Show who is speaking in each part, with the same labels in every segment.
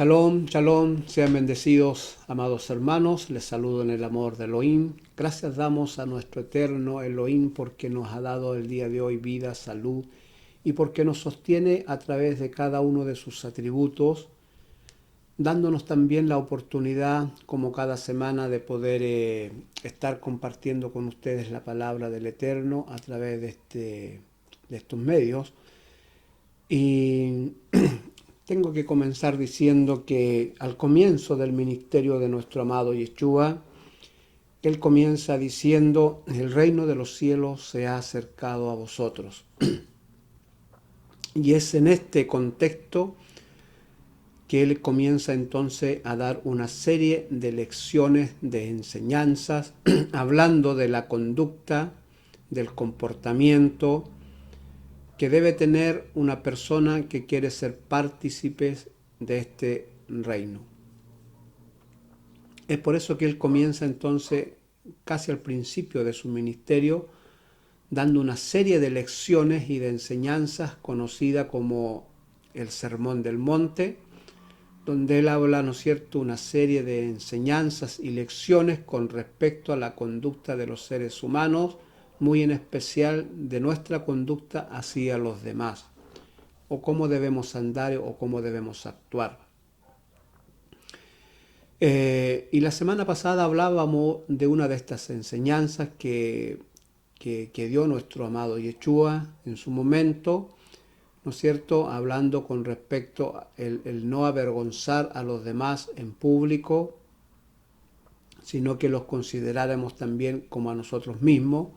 Speaker 1: Shalom, shalom, sean bendecidos, amados hermanos. Les saludo en el amor de Elohim. Gracias damos a nuestro eterno Elohim porque nos ha dado el día de hoy vida, salud y porque nos sostiene a través de cada uno de sus atributos, dándonos también la oportunidad, como cada semana, de poder estar compartiendo con ustedes la palabra del Eterno a través de estos medios. Y tengo que comenzar diciendo que al comienzo del ministerio de nuestro amado Yeshua, él comienza diciendo: el reino de los cielos se ha acercado a vosotros. Y es en este contexto que él comienza entonces a dar una serie de lecciones, de enseñanzas, hablando de la conducta, del comportamiento que debe tener una persona que quiere ser partícipe de este reino. Es por eso que él comienza entonces, casi al principio de su ministerio, dando una serie de lecciones y de enseñanzas conocida como el Sermón del Monte, donde él habla, ¿no es cierto?, una serie de enseñanzas y lecciones con respecto a la conducta de los seres humanos, muy en especial de nuestra conducta hacia los demás, o cómo debemos andar o cómo debemos actuar. Y la semana pasada hablábamos de una de estas enseñanzas que dio nuestro amado Yeshua en su momento, ¿no es cierto?, hablando con respecto a el no avergonzar a los demás en público, sino que los consideráramos también como a nosotros mismos.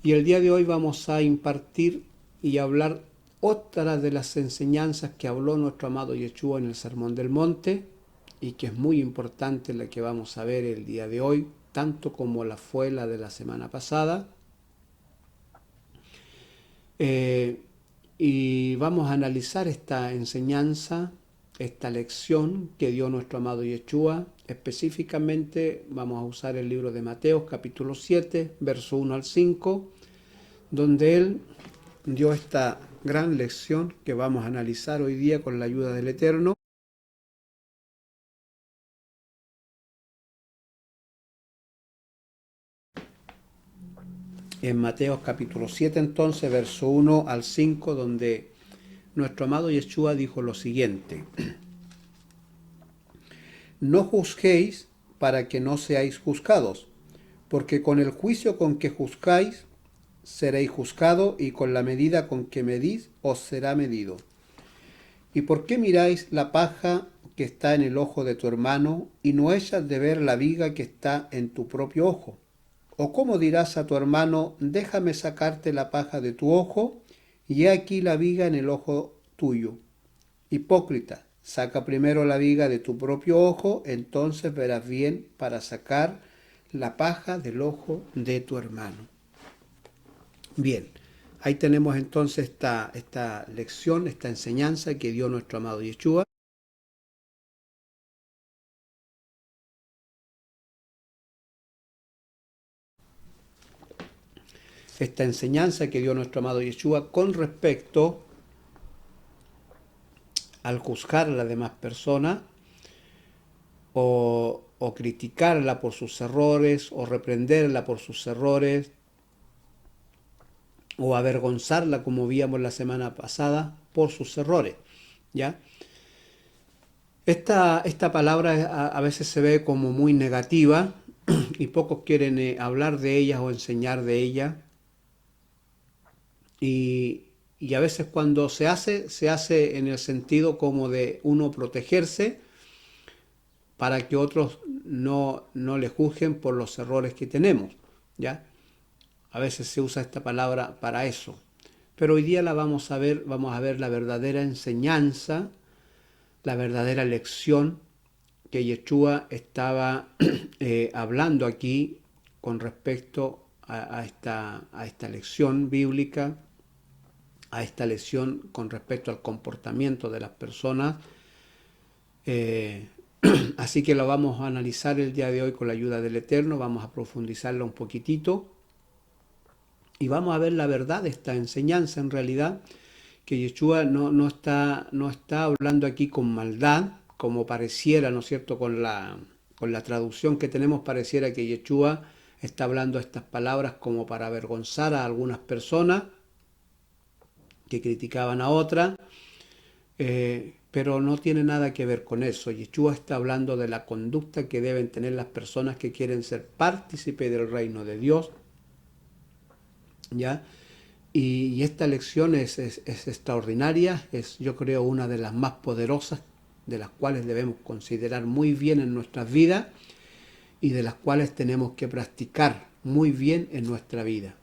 Speaker 1: Y el día de hoy vamos a impartir y hablar otra de las enseñanzas que habló nuestro amado Yeshua en el Sermón del Monte, y que es muy importante la que vamos a ver el día de hoy, tanto como la fue la de la semana pasada. Y vamos a analizar esta enseñanza, esta lección que dio nuestro amado Yeshua. Específicamente vamos a usar el libro de Mateo, capítulo 7, verso 1 al 5, donde él dio esta gran lección que vamos a analizar hoy día con la ayuda del Eterno. En Mateo capítulo 7 entonces, verso 1 al 5, donde nuestro amado Yeshua dijo lo siguiente: no juzguéis para que no seáis juzgados, porque con el juicio con que juzgáis seréis juzgados, y con la medida con que medís os será medido. ¿Y por qué miráis la paja que está en el ojo de tu hermano, y no echas de ver la viga que está en tu propio ojo? ¿O cómo dirás a tu hermano: déjame sacarte la paja de tu ojo, y he aquí la viga en el ojo tuyo? Hipócrita, saca primero la viga de tu propio ojo, entonces verás bien para sacar la paja del ojo de tu hermano. Bien, ahí tenemos entonces esta lección, esta enseñanza que dio nuestro amado Yeshua. Esta enseñanza que dio nuestro amado Yeshua con respecto al juzgar a las demás personas, o criticarla por sus errores, o reprenderla por sus errores, o avergonzarla, como víamos la semana pasada, por sus errores, ¿ya? Esta palabra a veces se ve como muy negativa y pocos quieren hablar de ella o enseñar de ella. Y a veces cuando se hace en el sentido como de uno protegerse para que otros no le juzguen por los errores que tenemos, ¿ya? A veces se usa esta palabra para eso. Pero hoy día vamos a ver la verdadera enseñanza, la verdadera lección que Yeshua estaba hablando aquí con respecto a esta lección bíblica, a esta lección con respecto al comportamiento de las personas. Así que lo vamos a analizar el día de hoy con la ayuda del Eterno, vamos a profundizarla un poquitito y vamos a ver la verdad de esta enseñanza en realidad, que Yeshua no está hablando aquí con maldad, como pareciera, ¿no es cierto?, con la traducción que tenemos, pareciera que Yeshua está hablando estas palabras como para avergonzar a algunas personas que criticaban a otras, pero no tiene nada que ver con eso. Yeshua está hablando de la conducta que deben tener las personas que quieren ser partícipes del reino de Dios, ¿ya? Y esta lección es extraordinaria, es, yo creo, una de las más poderosas, de las cuales debemos considerar muy bien en nuestras vidas y de las cuales tenemos que practicar muy bien en nuestra vida.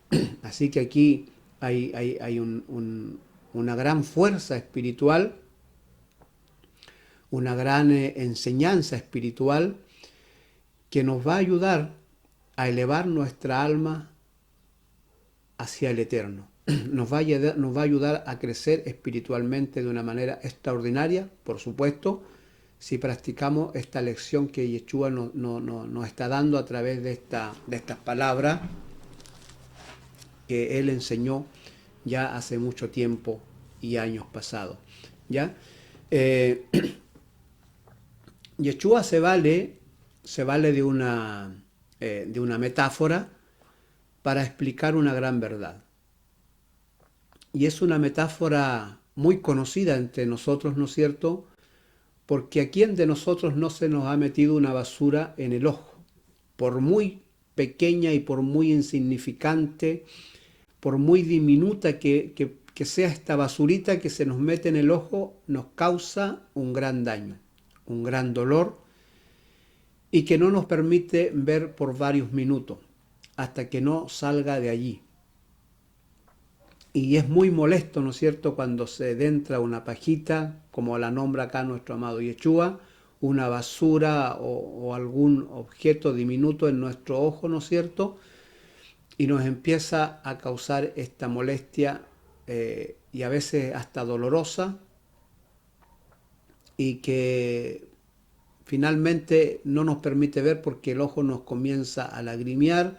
Speaker 1: Así que aquí hay una gran fuerza espiritual, una gran enseñanza espiritual que nos va a ayudar a elevar nuestra alma hacia el eterno. Nos va a ayudar a crecer espiritualmente de una manera extraordinaria, por supuesto, si practicamos esta lección que Yeshua nos está dando a través de estas palabras que Él enseñó ya hace mucho tiempo y años pasados. ¿Ya? Yeshua se vale de una metáfora para explicar una gran verdad. Y es una metáfora muy conocida entre nosotros, ¿no es cierto? Porque ¿a quién de nosotros no se nos ha metido una basura en el ojo? Por muy pequeña y por muy insignificante, por muy diminuta que sea esta basurita que se nos mete en el ojo, nos causa un gran daño, un gran dolor, y que no nos permite ver por varios minutos, hasta que no salga de allí. Y es muy molesto, ¿no es cierto?, cuando se adentra una pajita, como la nombra acá nuestro amado Yeshua, una basura o algún objeto diminuto en nuestro ojo, ¿no es cierto?, y nos empieza a causar esta molestia y a veces hasta dolorosa, y que finalmente no nos permite ver porque el ojo nos comienza a lagrimear.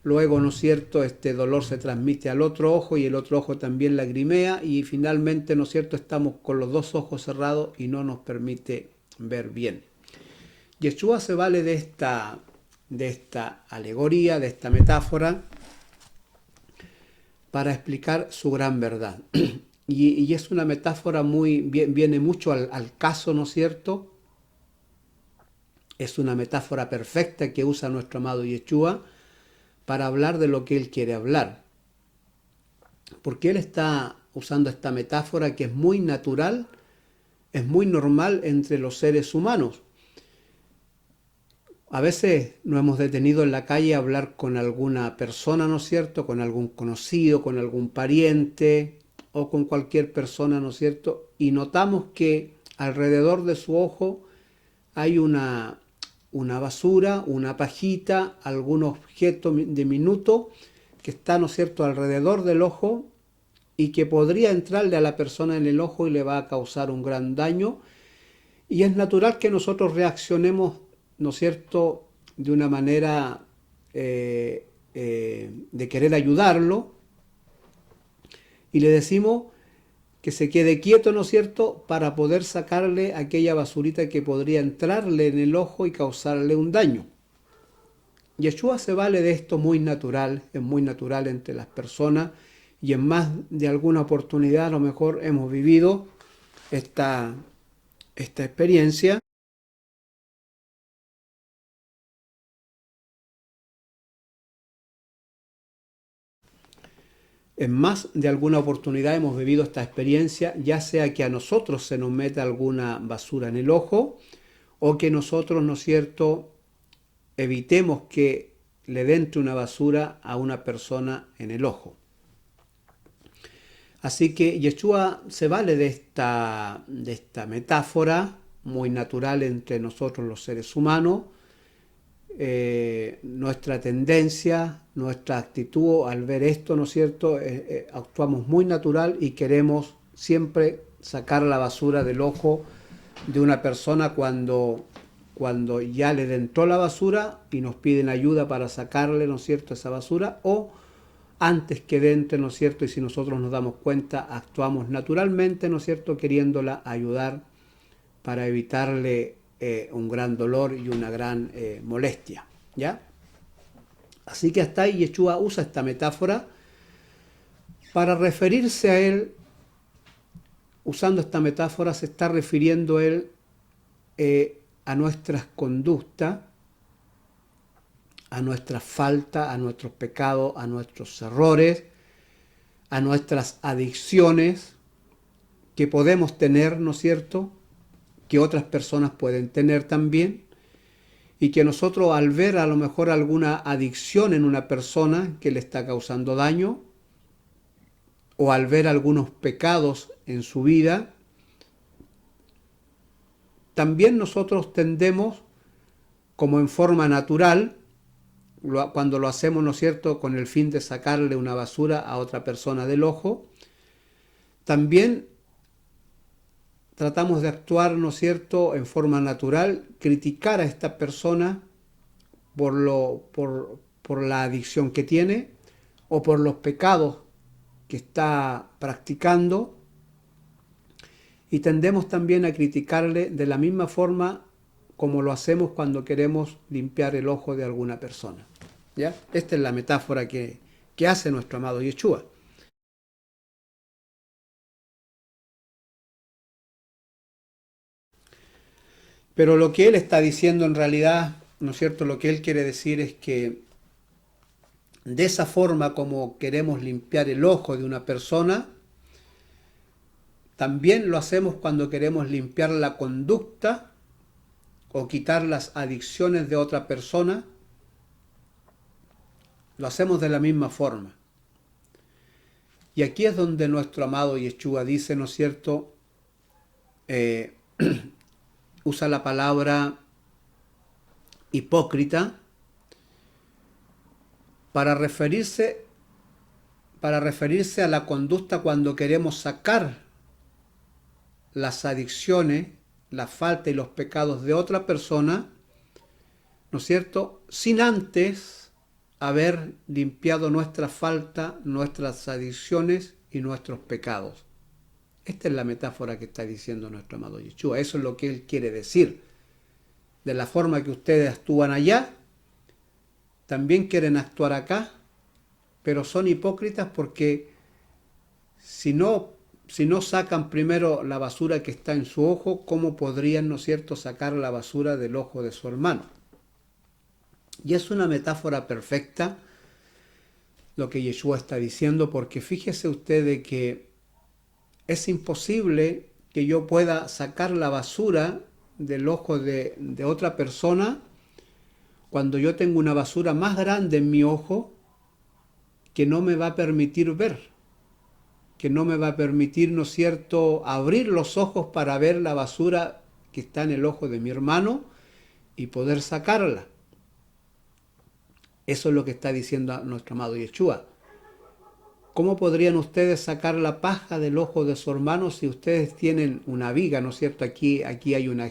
Speaker 1: Luego, ¿no es cierto?, este dolor se transmite al otro ojo y el otro ojo también lagrimea, y finalmente, ¿no es cierto?, estamos con los dos ojos cerrados y no nos permite ver bien. Yeshua se vale de esta alegoría, de esta metáfora, para explicar su gran verdad. Y es una metáfora viene mucho al caso, ¿no es cierto? Es una metáfora perfecta que usa nuestro amado Yeshua para hablar de lo que Él quiere hablar. Porque Él está usando esta metáfora que es muy natural, es muy normal entre los seres humanos. A veces nos hemos detenido en la calle a hablar con alguna persona, ¿no es cierto?, con algún conocido, con algún pariente o con cualquier persona, ¿no es cierto?, y notamos que alrededor de su ojo hay una basura, una pajita, algún objeto diminuto que está, ¿no es cierto?, alrededor del ojo y que podría entrarle a la persona en el ojo y le va a causar un gran daño. Y es natural que nosotros reaccionemos, ¿no es cierto?, de una manera de querer ayudarlo, y le decimos que se quede quieto, ¿no es cierto?, para poder sacarle aquella basurita que podría entrarle en el ojo y causarle un daño. Yeshua se vale de esto muy natural, es muy natural entre las personas, y en más de alguna oportunidad a lo mejor hemos vivido esta experiencia. En más de alguna oportunidad hemos vivido esta experiencia, ya sea que a nosotros se nos meta alguna basura en el ojo, o que nosotros, ¿no es cierto?, evitemos que le entre una basura a una persona en el ojo. Así que Yeshua se vale de esta metáfora muy natural entre nosotros los seres humanos. Nuestra tendencia, nuestra actitud al ver esto, ¿no es cierto?, actuamos muy natural y queremos siempre sacar la basura del ojo de una persona cuando ya le entró la basura y nos piden ayuda para sacarle, ¿no es cierto?, esa basura, o antes que entre, ¿no es cierto?, y si nosotros nos damos cuenta, actuamos naturalmente, ¿no es cierto?, queriéndola ayudar para evitarle un gran dolor y una gran molestia, ¿ya? Así que hasta ahí Yeshua usa esta metáfora para referirse a él. Usando esta metáfora se está refiriendo él a nuestras conductas, a nuestras faltas, a nuestros pecados, a nuestros errores, a nuestras adicciones que podemos tener, ¿no es cierto?, que otras personas pueden tener también, y que nosotros al ver a lo mejor alguna adicción en una persona que le está causando daño, o al ver algunos pecados en su vida, también nosotros tendemos, como en forma natural, cuando lo hacemos, ¿no es cierto?, con el fin de sacarle una basura a otra persona del ojo, también tratamos de actuar, ¿no es cierto?, en forma natural, criticar a esta persona por la adicción que tiene o por los pecados que está practicando, y tendemos también a criticarle de la misma forma como lo hacemos cuando queremos limpiar el ojo de alguna persona, ¿ya? Esta es la metáfora que hace nuestro amado Yeshua. Pero lo que él está diciendo en realidad, ¿no es cierto?, lo que él quiere decir es que de esa forma como queremos limpiar el ojo de una persona, también lo hacemos cuando queremos limpiar la conducta o quitar las adicciones de otra persona. Lo hacemos de la misma forma. Y aquí es donde nuestro amado Yeshua dice, ¿no es cierto?, usa la palabra hipócrita para referirse a la conducta cuando queremos sacar las adicciones, la falta y los pecados de otra persona, ¿no es cierto?, sin antes haber limpiado nuestra falta, nuestras adicciones y nuestros pecados. Esta es la metáfora que está diciendo nuestro amado Yeshua. Eso es lo que él quiere decir. De la forma que ustedes actúan allá, también quieren actuar acá, pero son hipócritas porque si no sacan primero la basura que está en su ojo, ¿cómo podrían, ¿no es cierto?, sacar la basura del ojo de su hermano? Y es una metáfora perfecta lo que Yeshua está diciendo, porque fíjese usted de que es imposible que yo pueda sacar la basura del ojo de otra persona cuando yo tengo una basura más grande en mi ojo que no me va a permitir ver, que no me va a permitir, ¿no es cierto?, abrir los ojos para ver la basura que está en el ojo de mi hermano y poder sacarla. Eso es lo que está diciendo nuestro amado Yeshua. ¿Cómo podrían ustedes sacar la paja del ojo de su hermano si ustedes tienen una viga, ¿no es cierto? Aquí hay una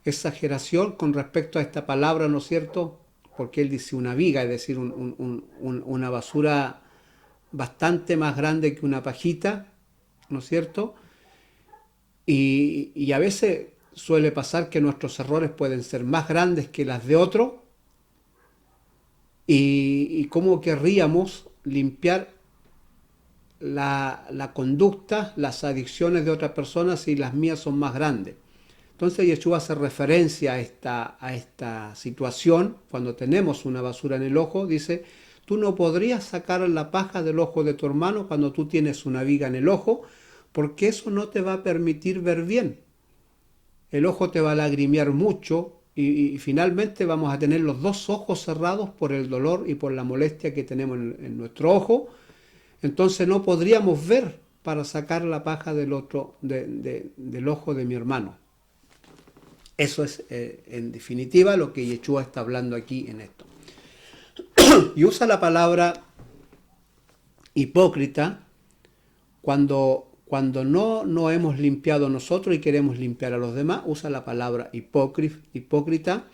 Speaker 1: exageración con respecto a esta palabra, ¿no es cierto? Porque él dice una viga, es decir, una basura bastante más grande que una pajita, ¿no es cierto? Y a veces suele pasar que nuestros errores pueden ser más grandes que las de otro, y cómo querríamos limpiar la conducta, las adicciones de otras personas si las mías son más grandes. Entonces Yeshua hace referencia a esta situación. Cuando tenemos una basura en el ojo, dice, tú no podrías sacar la paja del ojo de tu hermano cuando tú tienes una viga en el ojo, porque eso no te va a permitir ver bien. El ojo te va a lagrimear mucho y finalmente vamos a tener los dos ojos cerrados por el dolor y por la molestia que tenemos en nuestro ojo. Entonces no podríamos ver para sacar la paja del ojo de mi hermano. Eso es, en definitiva, lo que Yeshua está hablando aquí en esto. Y usa la palabra hipócrita cuando no hemos limpiado nosotros y queremos limpiar a los demás. Usa la palabra hipócrita,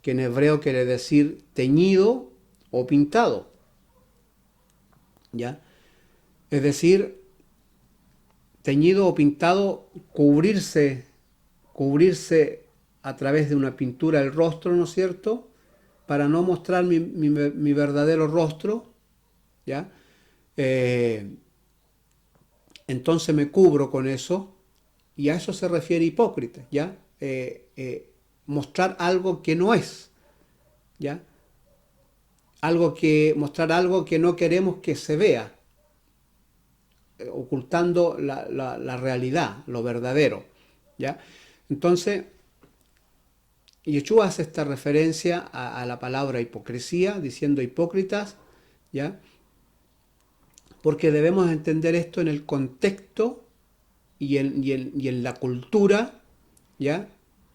Speaker 1: que en hebreo quiere decir teñido o pintado, ¿ya? Es decir, teñido o pintado, cubrirse a través de una pintura el rostro, ¿no es cierto? Para no mostrar mi verdadero rostro, ¿ya? Entonces me cubro con eso, y a eso se refiere hipócrita, ¿ya? Mostrar algo que no es, ¿ya? Mostrar algo que no queremos que se vea, ocultando la realidad, lo verdadero, ¿ya? Entonces, Yeshua hace esta referencia a la palabra hipocresía, diciendo hipócritas, ¿ya? Porque debemos entender esto en el contexto y en la cultura, ¿ya?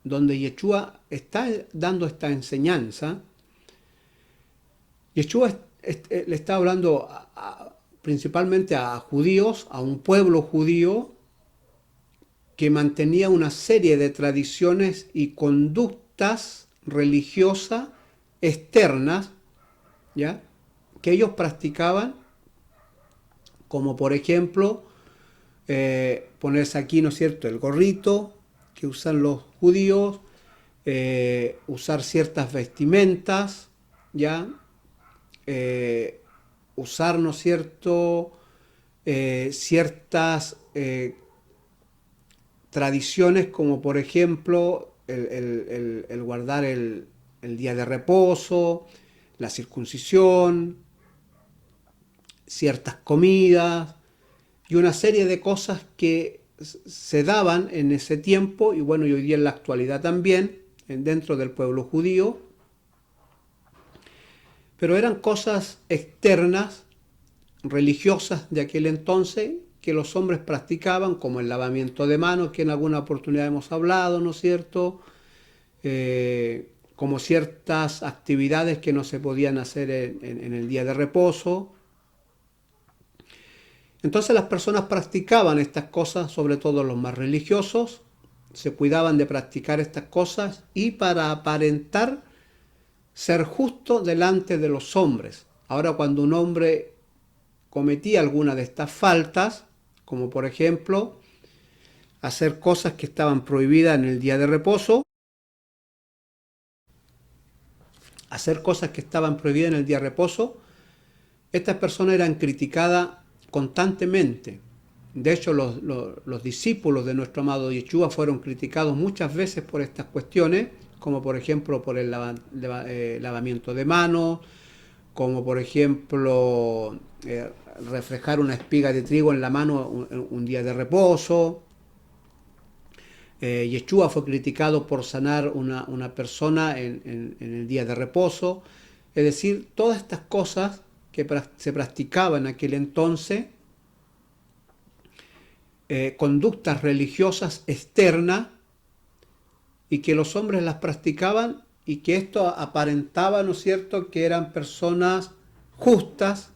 Speaker 1: Donde Yeshua está dando esta enseñanza. Yeshua le está hablando principalmente a judíos, a un pueblo judío que mantenía una serie de tradiciones y conductas religiosas externas, ¿ya? Que ellos practicaban, como por ejemplo ponerse aquí, ¿no es cierto?, el gorrito que usan los judíos, usar ciertas vestimentas, ¿ya? Usar, ¿no es cierto?, ciertas tradiciones, como por ejemplo el guardar el día de reposo, la circuncisión, ciertas comidas y una serie de cosas que se daban en ese tiempo, y bueno, y hoy día en la actualidad también, dentro del pueblo judío, pero eran cosas externas, religiosas de aquel entonces, que los hombres practicaban, como el lavamiento de manos, que en alguna oportunidad hemos hablado, ¿no es cierto?, como ciertas actividades que no se podían hacer en el día de reposo. Entonces las personas practicaban estas cosas, sobre todo los más religiosos, se cuidaban de practicar estas cosas, y para aparentar ser justo delante de los hombres. Ahora, cuando un hombre cometía alguna de estas faltas, como por ejemplo hacer cosas que estaban prohibidas en el día de reposo, estas personas eran criticadas constantemente. De hecho, los discípulos de nuestro amado Yeshua fueron criticados muchas veces por estas cuestiones, como por ejemplo por el lavamiento de manos, como por ejemplo reflejar una espiga de trigo en la mano un día de reposo. Yeshua fue criticado por sanar una persona en el día de reposo. Es decir, todas estas cosas que se practicaban en aquel entonces, conductas religiosas externas, y que los hombres las practicaban, y que esto aparentaba, ¿no es cierto?, que eran personas justas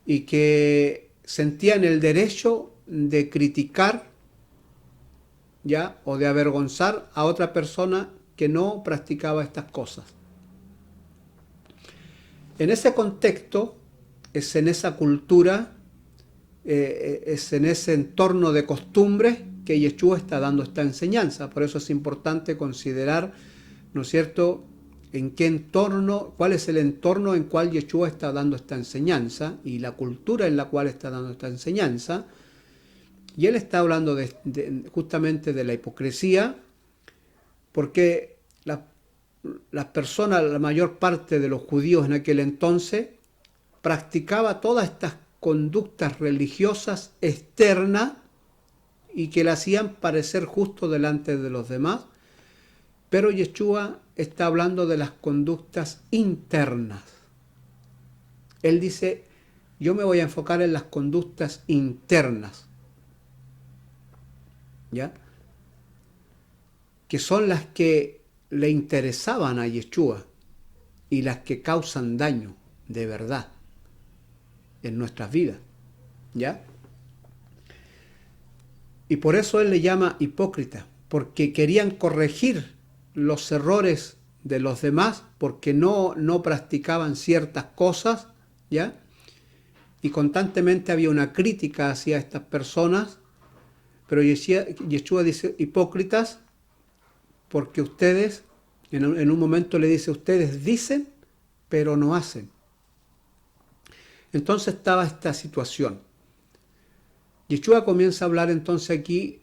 Speaker 1: y que sentían el derecho de criticar, ¿ya?, o de avergonzar a otra persona que no practicaba estas cosas. En ese contexto, es en esa cultura, es en ese entorno de costumbres que Yeshua está dando esta enseñanza. Por eso es importante considerar, ¿no es cierto?, en qué entorno, cuál es el entorno en cual Yeshua está dando esta enseñanza, y la cultura en la cual está dando esta enseñanza. Y él está hablando justamente de la hipocresía, porque las personas, la mayor parte de los judíos en aquel entonces, practicaba todas estas conductas religiosas externas, y que le hacían parecer justo delante de los demás. Pero Yeshua está hablando de las conductas internas. Él dice, yo me voy a enfocar en las conductas internas, ¿ya?, que son las que le interesaban a Yeshua y las que causan daño de verdad en nuestras vidas, ¿ya? Y por eso él le llama hipócrita, porque querían corregir los errores de los demás, porque no practicaban ciertas cosas, ¿ya? Y constantemente había una crítica hacia estas personas, Pero Yeshua dice, hipócritas, porque ustedes, en un momento le dice, ustedes dicen, pero no hacen. Entonces estaba esta situación. Yeshua comienza a hablar entonces aquí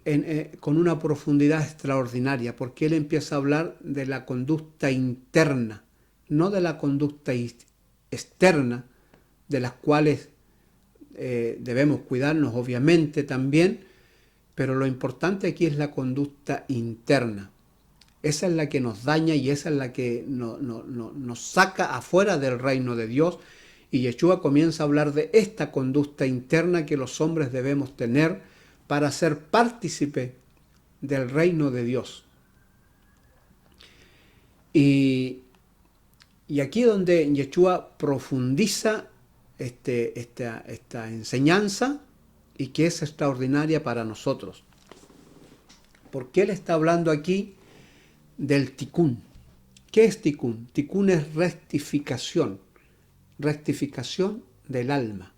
Speaker 1: con una profundidad extraordinaria, porque él empieza a hablar de la conducta interna, no de la conducta externa, de las cuales debemos cuidarnos obviamente también, pero lo importante aquí es la conducta interna. Esa es la que nos daña y esa es la que nos saca afuera del reino de Dios. Y Yeshua comienza a hablar de esta conducta interna que los hombres debemos tener para ser partícipe del reino de Dios. Y aquí donde Yeshua profundiza esta enseñanza y que es extraordinaria para nosotros. Porque él está hablando aquí del tikkun. ¿Qué es tikkun? Tikkun es rectificación del alma.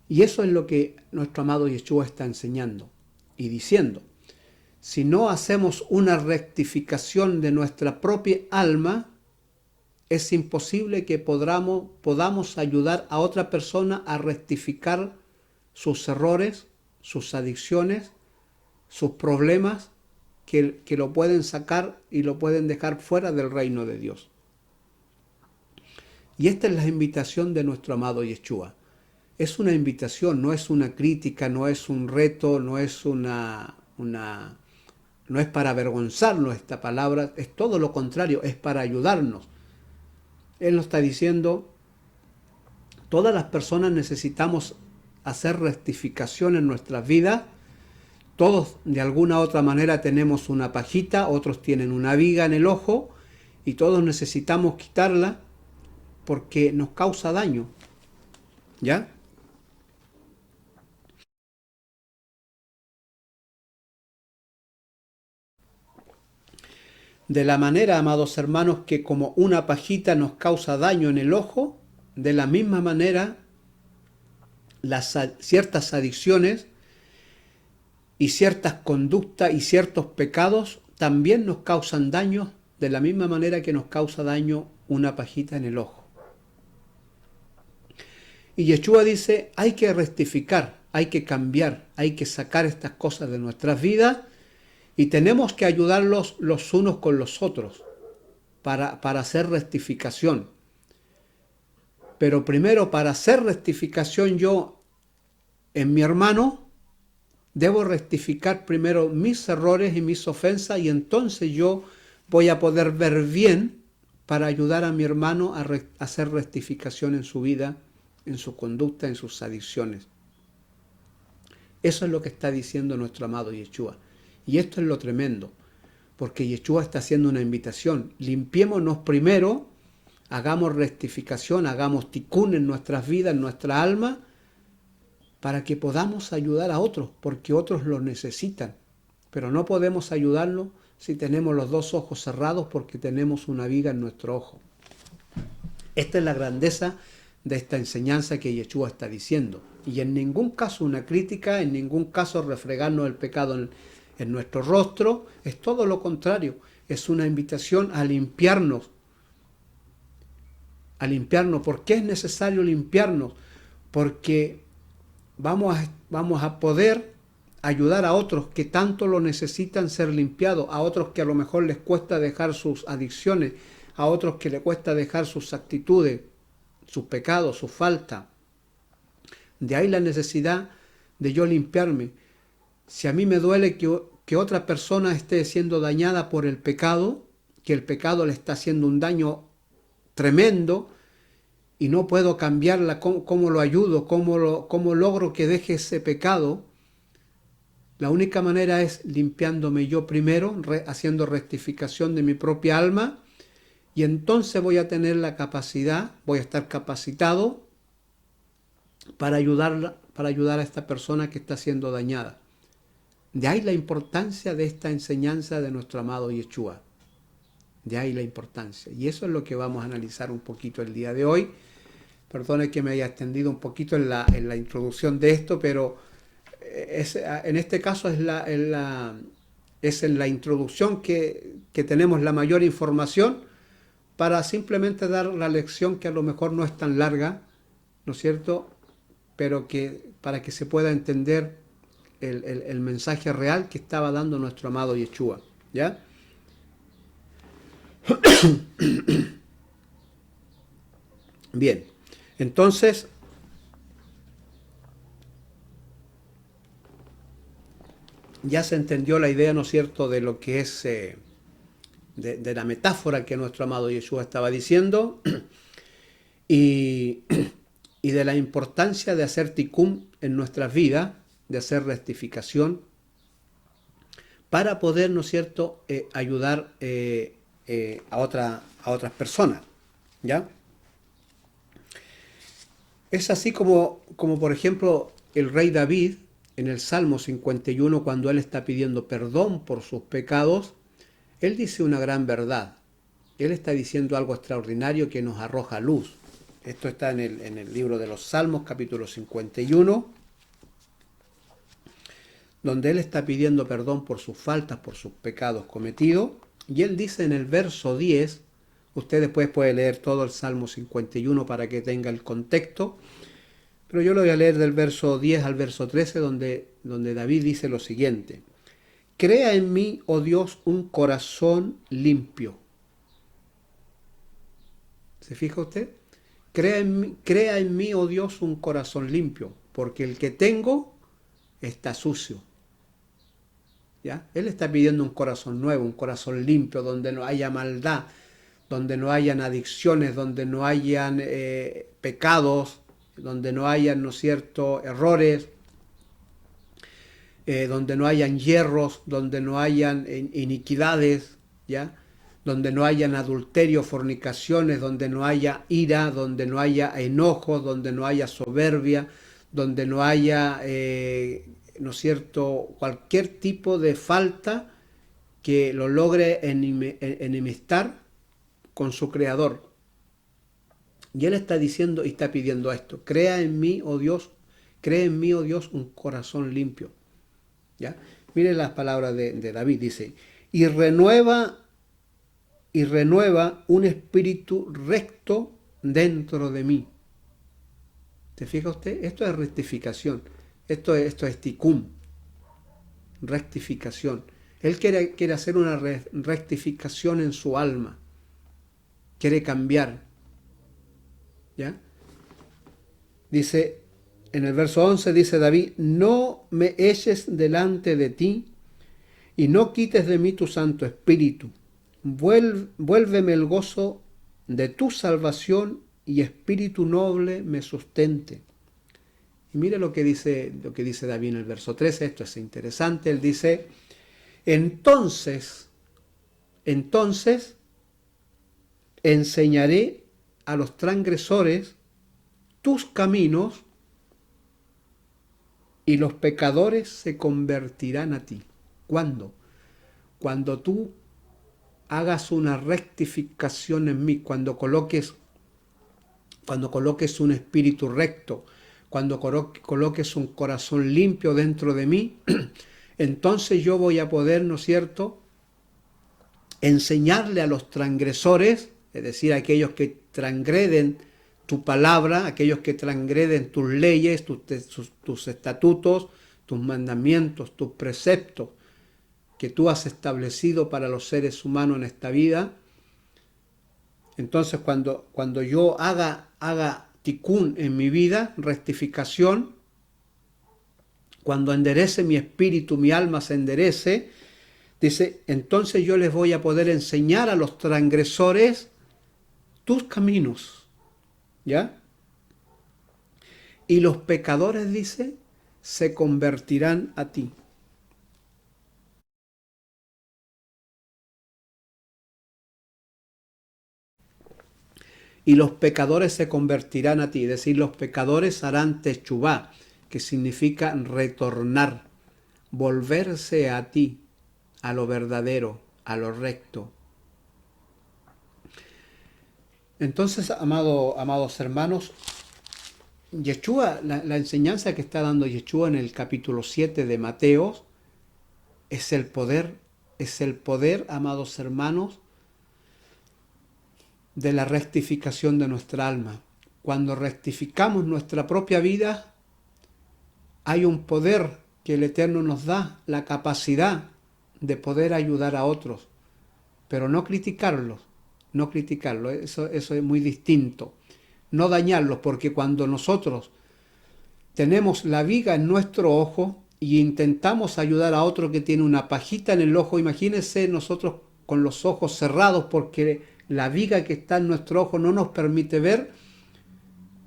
Speaker 1: Y eso es lo que nuestro amado Yeshua está enseñando y diciendo. Si no hacemos una rectificación de nuestra propia alma, es imposible que podamos ayudar a otra persona a rectificar sus errores, sus adicciones, sus problemas, que lo pueden sacar y lo pueden dejar fuera del reino de Dios. Y esta es la invitación de nuestro amado Yeshua. Es una invitación, no es una crítica, no es un reto, no es no es para avergonzarnos esta palabra, es todo lo contrario, es para ayudarnos. Él nos está diciendo, todas las personas necesitamos hacer rectificación en nuestras vidas. Todos de alguna u otra manera tenemos una pajita, otros tienen una viga en el ojo y todos necesitamos quitarla porque nos causa daño. ¿Ya? De la manera, amados hermanos, que como una pajita nos causa daño en el ojo, de la misma manera ciertas adicciones y ciertas conductas y ciertos pecados también nos causan daño de la misma manera que nos causa daño una pajita en el ojo. Y Yeshua dice, hay que rectificar, hay que cambiar, hay que sacar estas cosas de nuestras vidas y tenemos que ayudarlos los unos con los otros para hacer rectificación. Pero primero, para hacer rectificación yo en mi hermano, debo rectificar primero mis errores y mis ofensas y entonces yo voy a poder ver bien para ayudar a mi hermano a hacer rectificación en su vida, en su conducta, en sus adicciones. Eso es lo que está diciendo nuestro amado Yeshua. Y esto es lo tremendo, porque Yeshua está haciendo una invitación. Limpiémonos primero, hagamos rectificación, hagamos tikkun en nuestras vidas, en nuestra alma, para que podamos ayudar a otros, porque otros lo necesitan. Pero no podemos ayudarlos si tenemos los dos ojos cerrados porque tenemos una viga en nuestro ojo. Esta es la grandeza de esta enseñanza que Yeshua está diciendo. Y en ningún caso una crítica, en ningún caso refregarnos el pecado en nuestro rostro, es todo lo contrario. Es una invitación a limpiarnos. A limpiarnos. ¿Por qué es necesario limpiarnos? Porque vamos a poder ayudar a otros que tanto lo necesitan ser limpiados, a otros que a lo mejor les cuesta dejar sus adicciones, a otros que les cuesta dejar sus actitudes, sus pecados, su falta. De ahí la necesidad de yo limpiarme. Si a mí me duele que otra persona esté siendo dañada por el pecado, que el pecado le está haciendo un daño tremendo y no puedo cambiarla, ¿cómo lo ayudo? ¿Cómo logro que deje ese pecado? La única manera es limpiándome yo primero, haciendo rectificación de mi propia alma, y entonces voy a tener la capacidad, voy a estar capacitado para ayudar a esta persona que está siendo dañada. De ahí la importancia de esta enseñanza de nuestro amado Yeshua. De ahí la importancia. Y eso es lo que vamos a analizar un poquito el día de hoy. Perdone que me haya extendido un poquito en la introducción de esto, pero en este caso es en la introducción que tenemos la mayor información para simplemente dar la lección que a lo mejor no es tan larga, ¿no es cierto? Pero que para que se pueda entender el mensaje real que estaba dando nuestro amado Yeshua, ¿ya? Bien, entonces ya se entendió la idea, ¿no es cierto?, de lo que es, de la metáfora que nuestro amado Yeshua estaba diciendo y, y de la importancia de hacer tikkun en nuestras vidas, de hacer rectificación, para poder, ¿no es cierto?, ayudar a otras personas, ¿ya? Es así como, por ejemplo, el rey David, en el Salmo 51, cuando él está pidiendo perdón por sus pecados, él dice una gran verdad. Él está diciendo algo extraordinario que nos arroja luz. Esto está en el libro de los Salmos, capítulo 51, donde él está pidiendo perdón por sus faltas, por sus pecados cometidos. Y él dice en el verso 10, usted después puede leer todo el Salmo 51 para que tenga el contexto, pero yo lo voy a leer del verso 10 al verso 13, donde David dice lo siguiente: Crea en mí, oh Dios, un corazón limpio. ¿Se fija usted? Crea en mí, oh Dios, un corazón limpio, porque el que tengo está sucio. ¿Ya? Él está pidiendo un corazón nuevo, un corazón limpio, donde no haya maldad, donde no hayan adicciones, donde no hayan pecados, donde no hayan, ¿no es cierto?, errores, donde no hayan hierros, donde no hayan iniquidades, ¿ya? Donde no hayan adulterio, fornicaciones, donde no haya ira, donde no haya enojo, donde no haya soberbia, donde no haya, ¿no es cierto?, cualquier tipo de falta que lo logre enemistar con su Creador. Y él está diciendo y está pidiendo esto: crea en mí, oh Dios, un corazón limpio. ¿Ya? Mire las palabras de David, dice: y renueva un espíritu recto dentro de mí. ¿Se fija usted? Esto es rectificación. Esto es tikkun, rectificación. Él quiere hacer una rectificación en su alma. Quiere cambiar. ¿Ya? Dice, en el verso 11 dice David: no me eches delante de ti y no quites de mí tu Santo Espíritu. Vuélveme el gozo de tu salvación y espíritu noble me sustente. Y mire lo que dice David en el verso 13, esto es interesante. Él dice: entonces enseñaré a los transgresores tus caminos y los pecadores se convertirán a ti. ¿Cuándo? Cuando tú hagas una rectificación en mí, cuando coloques un espíritu recto, cuando coloques un corazón limpio dentro de mí, entonces yo voy a poder, ¿no es cierto?, enseñarle a los transgresores, es decir, a aquellos que transgreden tu palabra, aquellos que transgreden tus leyes, tus estatutos, tus mandamientos, tus preceptos que tú has establecido para los seres humanos en esta vida. Entonces, cuando yo haga tikkun en mi vida, rectificación, cuando enderece mi espíritu, mi alma se enderece, dice, entonces yo les voy a poder enseñar a los transgresores tus caminos, ¿ya? Y los pecadores, dice, se convertirán a ti. Y los pecadores se convertirán a ti, es decir, los pecadores harán techubá, que significa retornar, volverse a ti, a lo verdadero, a lo recto. Entonces, amados hermanos, Yeshua, la enseñanza que está dando Yeshua en el capítulo 7 de Mateo es el poder, amados hermanos, de la rectificación de nuestra alma. Cuando rectificamos nuestra propia vida, hay un poder que el Eterno nos da, la capacidad de poder ayudar a otros, pero no criticarlos, eso es muy distinto. No dañarlos, porque cuando nosotros tenemos la viga en nuestro ojo y intentamos ayudar a otro que tiene una pajita en el ojo, imagínense nosotros con los ojos cerrados porque la viga que está en nuestro ojo no nos permite ver.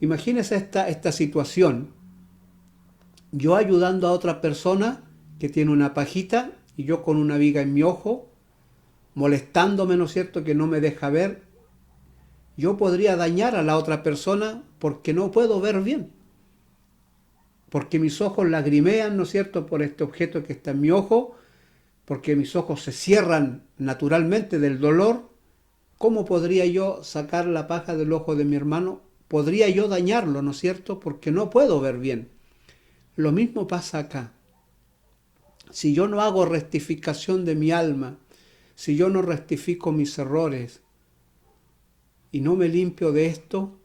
Speaker 1: Imagínense esta situación. Yo ayudando a otra persona que tiene una pajita y yo con una viga en mi ojo, molestándome, ¿no es cierto?, que no me deja ver. Yo podría dañar a la otra persona porque no puedo ver bien. Porque mis ojos lagrimean, ¿no es cierto?, por este objeto que está en mi ojo, porque mis ojos se cierran naturalmente del dolor. ¿Cómo podría yo sacar la paja del ojo de mi hermano? Podría yo dañarlo, ¿no es cierto?, porque no puedo ver bien. Lo mismo pasa acá. Si yo no hago rectificación de mi alma, si yo no rectifico mis errores y no me limpio de esto,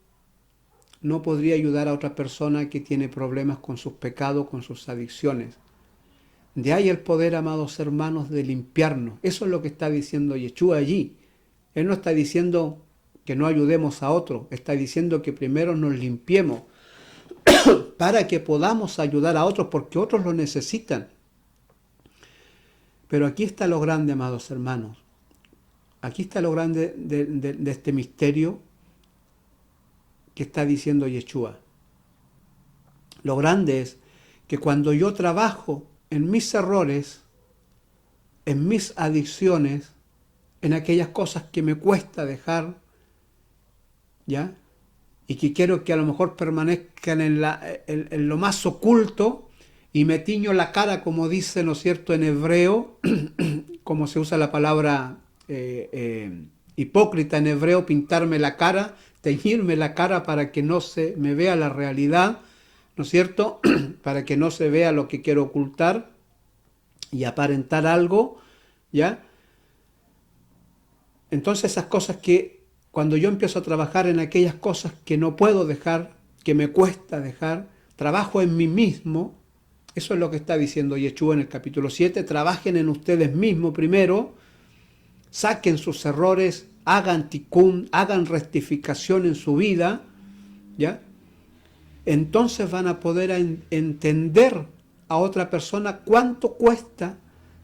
Speaker 1: no podría ayudar a otra persona que tiene problemas con sus pecados, con sus adicciones. De ahí el poder, amados hermanos, de limpiarnos. Eso es lo que está diciendo Yeshua allí. Él no está diciendo que no ayudemos a otros, está diciendo que primero nos limpiemos para que podamos ayudar a otros, porque otros lo necesitan. Pero aquí está lo grande, amados hermanos. Aquí está lo grande de este misterio que está diciendo Yeshua. Lo grande es que cuando yo trabajo en mis errores, en mis adicciones, en aquellas cosas que me cuesta dejar, ¿ya?, y que quiero que a lo mejor permanezcan en lo más oculto, y me tiño la cara, como dice, ¿no es cierto?, en hebreo, como se usa la palabra hipócrita en hebreo, pintarme la cara, teñirme la cara para que no se me vea la realidad, ¿no es cierto?, para que no se vea lo que quiero ocultar y aparentar algo, ¿ya? Entonces esas cosas que cuando yo empiezo a trabajar en aquellas cosas que no puedo dejar, que me cuesta dejar, trabajo en mí mismo. Eso es lo que está diciendo Yeshua en el capítulo 7. Trabajen en ustedes mismos primero, saquen sus errores, hagan tikkun, hagan rectificación en su vida, ¿ya? Entonces van a poder entender a otra persona cuánto cuesta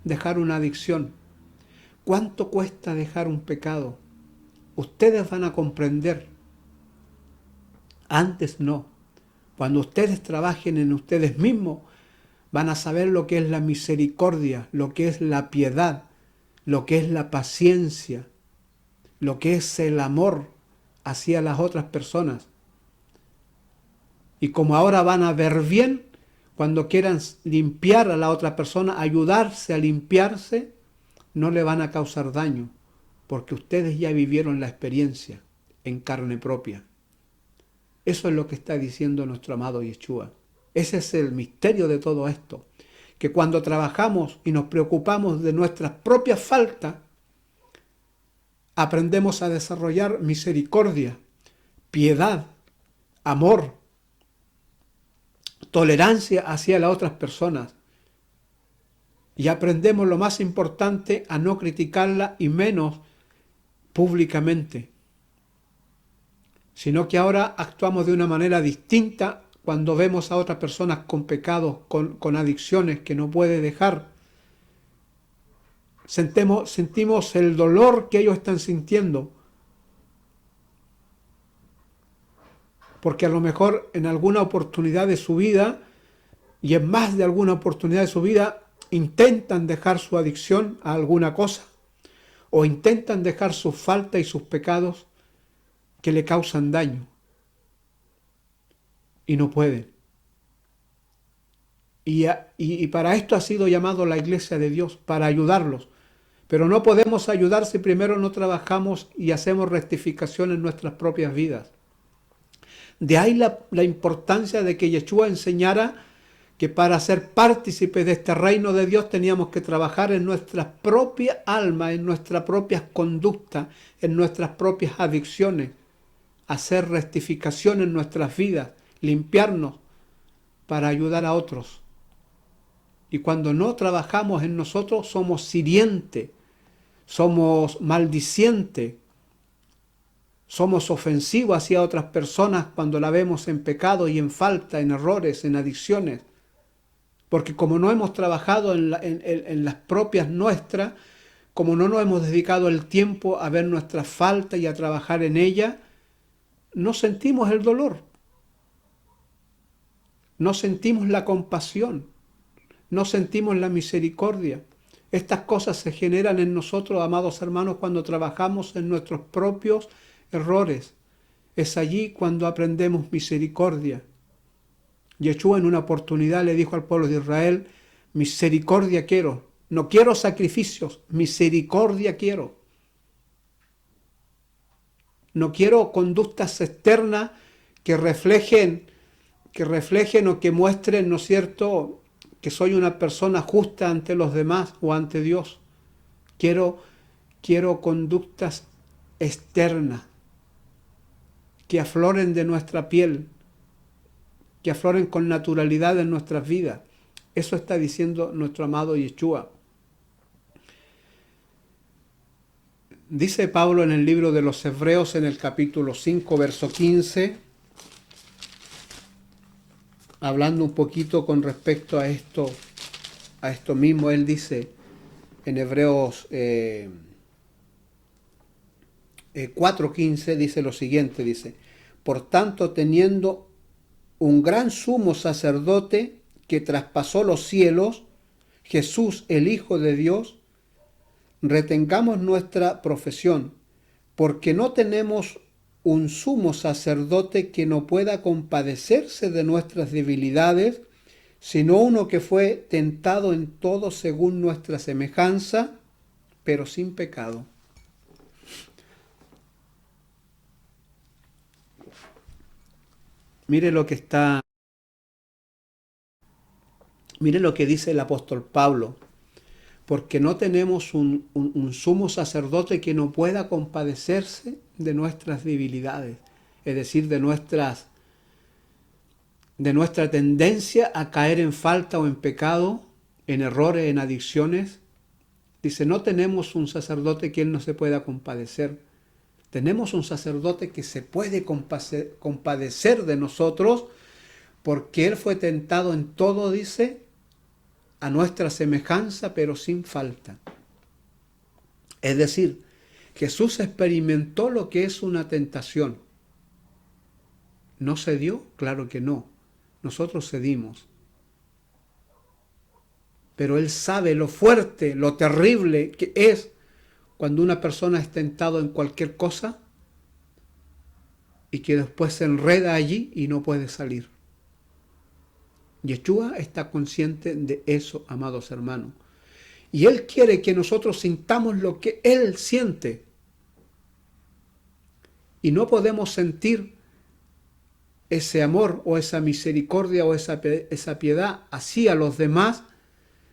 Speaker 1: dejar una adicción, cuánto cuesta dejar un pecado. Ustedes van a comprender. Antes no. Cuando ustedes trabajen en ustedes mismos, van a saber lo que es la misericordia, lo que es la piedad, lo que es la paciencia, lo que es el amor hacia las otras personas. Y como ahora van a ver bien, cuando quieran limpiar a la otra persona, ayudarse a limpiarse, no le van a causar daño, porque ustedes ya vivieron la experiencia en carne propia. Eso es lo que está diciendo nuestro amado Yeshua. Ese es el misterio de todo esto, que cuando trabajamos y nos preocupamos de nuestras propias faltas, aprendemos a desarrollar misericordia, piedad, amor, tolerancia hacia las otras personas. Y aprendemos lo más importante, a no criticarla y menos públicamente, sino que ahora actuamos de una manera distinta cuando vemos a otras personas con pecados, con adicciones que no puede dejar. Sentimos el dolor que ellos están sintiendo, porque a lo mejor en alguna oportunidad de su vida, y en más de alguna oportunidad de su vida, intentan dejar su adicción a alguna cosa, o intentan dejar sus faltas y sus pecados que le causan daño, y no pueden. Y para esto ha sido llamado la Iglesia de Dios, para ayudarlos. Pero no podemos ayudar si primero no trabajamos y hacemos rectificación en nuestras propias vidas. De ahí la importancia de que Yeshua enseñara que para ser partícipes de este reino de Dios teníamos que trabajar en nuestra propia alma, en nuestras propias conductas, en nuestras propias adicciones, hacer rectificación en nuestras vidas, limpiarnos para ayudar a otros. Y cuando no trabajamos en nosotros somos hirientes, somos maldicientes, somos ofensivos hacia otras personas cuando la vemos en pecado y en falta, en errores, en adicciones. Porque como no hemos trabajado en las propias nuestras, como no nos hemos dedicado el tiempo a ver nuestras faltas y a trabajar en ellas, no sentimos el dolor, no sentimos la compasión, no sentimos la misericordia. Estas cosas se generan en nosotros, amados hermanos, cuando trabajamos en nuestros propios errores. Es allí cuando aprendemos misericordia. Yeshua en una oportunidad le dijo al pueblo de Israel, misericordia quiero, no quiero sacrificios, misericordia quiero. No quiero conductas externas que reflejen o que muestren, ¿no es cierto?, que soy una persona justa ante los demás o ante Dios. Quiero conductas externas que afloren de nuestra piel, que afloren con naturalidad en nuestras vidas. Eso está diciendo nuestro amado Yeshua. Dice Pablo en el libro de los Hebreos, en el capítulo 5, verso 15, hablando un poquito con respecto a esto mismo, él dice en Hebreos 4:15, dice lo siguiente, dice, por tanto, teniendo un gran sumo sacerdote que traspasó los cielos, Jesús, el Hijo de Dios, retengamos nuestra profesión, porque no tenemos un sumo sacerdote que no pueda compadecerse de nuestras debilidades, sino uno que fue tentado en todo según nuestra semejanza, pero sin pecado. Mire lo que dice el apóstol Pablo, porque no tenemos un sumo sacerdote que no pueda compadecerse de nuestras debilidades, es decir, de nuestra tendencia a caer en falta o en pecado, en errores, en adicciones. Dice, no tenemos un sacerdote que él no se pueda compadecer. Tenemos un sacerdote que se puede compadecer de nosotros, porque él fue tentado en todo, dice, a nuestra semejanza, pero sin falta. Es decir, Jesús experimentó lo que es una tentación. ¿No cedió? Claro que no. Nosotros cedimos. Pero Él sabe lo fuerte, lo terrible que es cuando una persona es tentado en cualquier cosa y que después se enreda allí y no puede salir. Yeshua está consciente de eso, amados hermanos. Y Él quiere que nosotros sintamos lo que Él siente. Y no podemos sentir ese amor o esa misericordia o esa piedad hacia los demás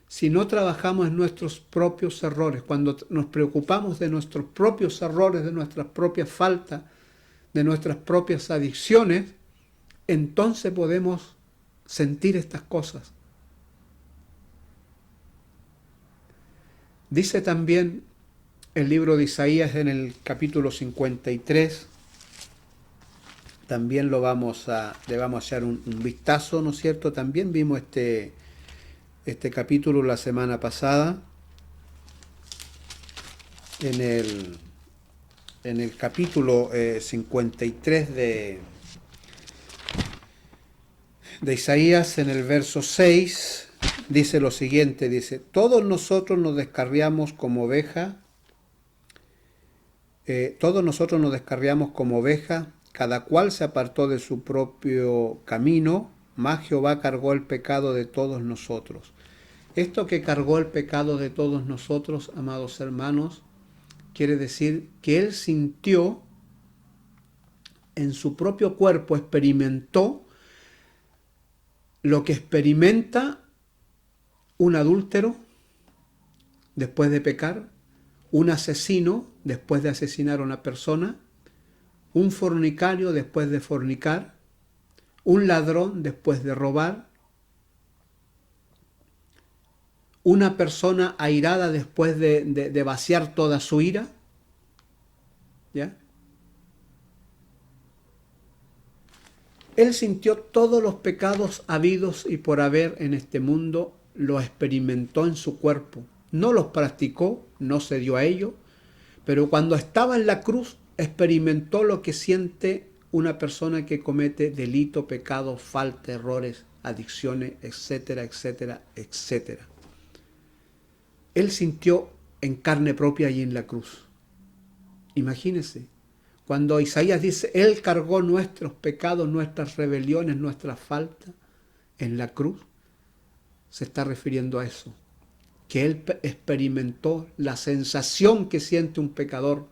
Speaker 1: si no trabajamos en nuestros propios errores. Cuando nos preocupamos de nuestros propios errores, de nuestras propias faltas, de nuestras propias adicciones, entonces podemos sentir estas cosas. Dice también el libro de Isaías en el capítulo 53, también le vamos a echar un vistazo, ¿no es cierto? También vimos este capítulo la semana pasada, en el capítulo 53 de Isaías, en el verso 6, dice lo siguiente, dice, todos nosotros nos descarriamos como oveja, cada cual se apartó de su propio camino, mas Jehová cargó el pecado de todos nosotros. Esto que cargó el pecado de todos nosotros, amados hermanos, quiere decir que Él sintió en su propio cuerpo experimentó lo que experimenta un adúltero después de pecar, un asesino después de asesinar a una persona, un fornicario después de fornicar, un ladrón después de robar, una persona airada después de vaciar toda su ira, ¿ya? Él sintió todos los pecados habidos y por haber en este mundo, lo experimentó en su cuerpo. No los practicó, no se dio a ello, pero cuando estaba en la cruz experimentó lo que siente una persona que comete delito, pecado, falta, errores, adicciones, etcétera, etcétera, etcétera. Él sintió en carne propia y en la cruz. Imagínense, cuando Isaías dice, Él cargó nuestros pecados, nuestras rebeliones, nuestras faltas en la cruz, se está refiriendo a eso, que Él experimentó la sensación que siente un pecador.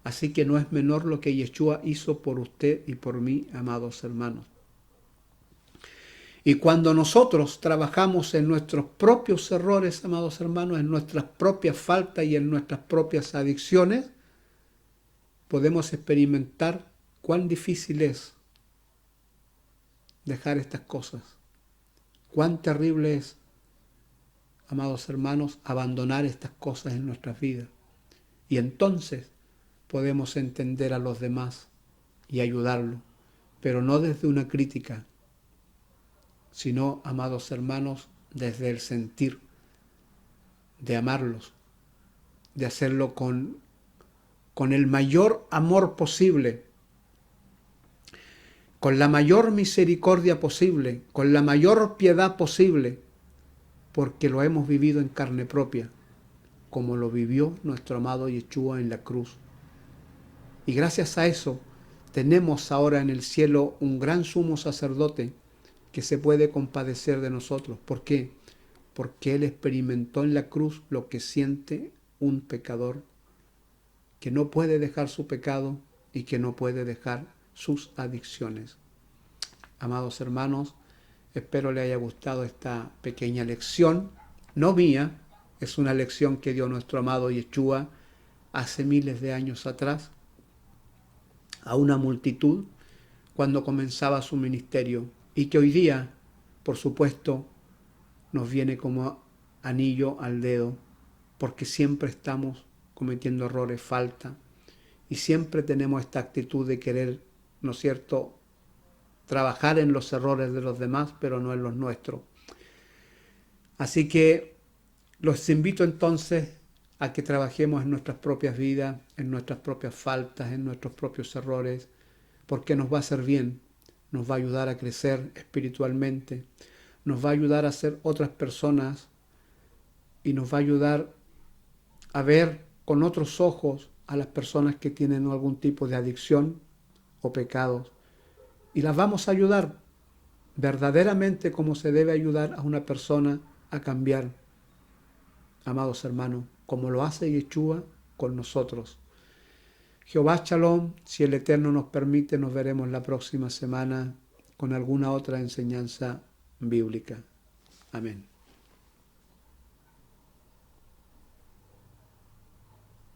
Speaker 1: Así que no es menor lo que Yeshua hizo por usted y por mí, amados hermanos. Y cuando nosotros trabajamos en nuestros propios errores, amados hermanos, en nuestras propias faltas y en nuestras propias adicciones, podemos experimentar cuán difícil es dejar estas cosas. Cuán terrible es, amados hermanos, abandonar estas cosas en nuestras vidas. Y entonces podemos entender a los demás y ayudarlos, pero no desde una crítica, sino, amados hermanos, desde el sentir, de amarlos, de hacerlo con el mayor amor posible, con la mayor misericordia posible, con la mayor piedad posible, porque lo hemos vivido en carne propia, como lo vivió nuestro amado Yeshua en la cruz. Y gracias a eso tenemos ahora en el cielo un gran sumo sacerdote que se puede compadecer de nosotros. ¿Por qué? Porque Él experimentó en la cruz lo que siente un pecador que no puede dejar su pecado y que no puede dejar sus adicciones. Amados hermanos, espero les haya gustado esta pequeña lección, no mía, es una lección que dio nuestro amado Yeshua hace miles de años atrás a una multitud cuando comenzaba su ministerio y que hoy día, por supuesto, nos viene como anillo al dedo, porque siempre estamos cometiendo errores, falta, y siempre tenemos esta actitud de querer, ¿no es cierto?, trabajar en los errores de los demás, pero no en los nuestros. Así que los invito entonces a que trabajemos en nuestras propias vidas, en nuestras propias faltas, en nuestros propios errores, porque nos va a hacer bien, nos va a ayudar a crecer espiritualmente, nos va a ayudar a ser otras personas y nos va a ayudar a ver con otros ojos a las personas que tienen algún tipo de adicción o pecados. Y las vamos a ayudar verdaderamente como se debe ayudar a una persona a cambiar, amados hermanos, como lo hace Yeshua con nosotros. Jehová Shalom, si el Eterno nos permite, nos veremos la próxima semana con alguna otra enseñanza bíblica. Amén.